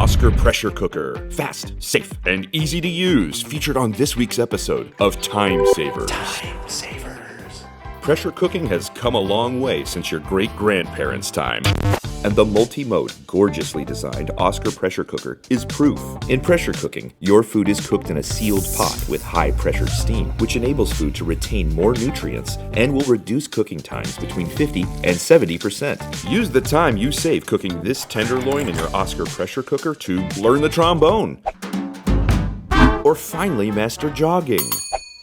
Ausker Pressure Cooker. Fast, safe, and easy to use. Featured on this week's episode of Time Savers. Time Savers. Pressure cooking has come a long way since your great-grandparents' time. And the multi-mode, gorgeously designed Ausker Pressure Cooker is proof. In pressure cooking, your food is cooked in a sealed pot with high-pressured steam, which enables food to retain more nutrients and will reduce cooking times between 50 and 70%. Use the time you save cooking this tenderloin in your Ausker Pressure Cooker to learn the trombone. Or finally master jogging.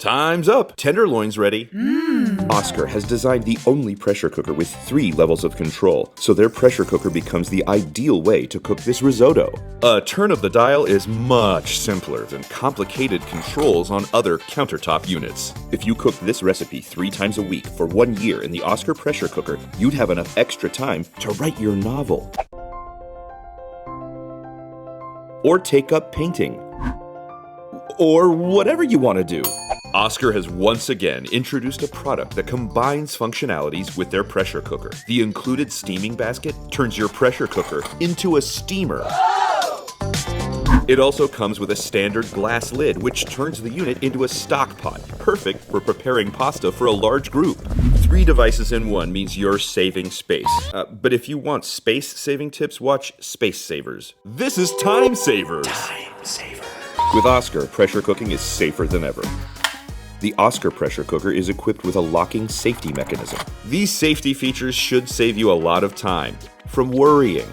Time's up! Tenderloin's ready. Ausker has designed the only pressure cooker with 3 levels of control, so their pressure cooker becomes the ideal way to cook this risotto. A turn of the dial is much simpler than complicated controls on other countertop units. If you cook this recipe 3 times a week for 1 year in the Ausker Pressure Cooker, you'd have enough extra time to write your novel. Or take up painting. Or whatever you want to do. Ausker has once again introduced a product that combines functionalities with their pressure cooker. The included steaming basket turns your pressure cooker into a steamer. It also comes with a standard glass lid, which turns the unit into a stock pot, perfect for preparing pasta for a large group. 3 devices in one means you're saving space. But if you want space-saving tips, watch Space Savers. This is Time Savers! Time Savers. With Ausker, pressure cooking is safer than ever. The Ausker Pressure Cooker is equipped with a locking safety mechanism. These safety features should save you a lot of time from worrying.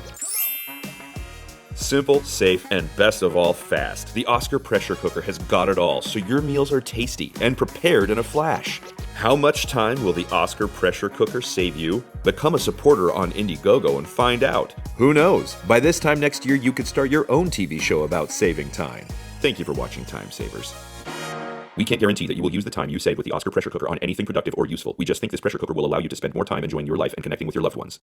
Simple, safe, and best of all, fast. The Ausker Pressure Cooker has got it all, so your meals are tasty and prepared in a flash. How much time will the Ausker Pressure Cooker save you? Become a supporter on Indiegogo and find out. Who knows? By this time next year, you could start your own TV show about saving time. Thank you for watching Time Savers. We can't guarantee that you will use the time you save with the Ausker Pressure Cooker on anything productive or useful. We just think this pressure cooker will allow you to spend more time enjoying your life and connecting with your loved ones.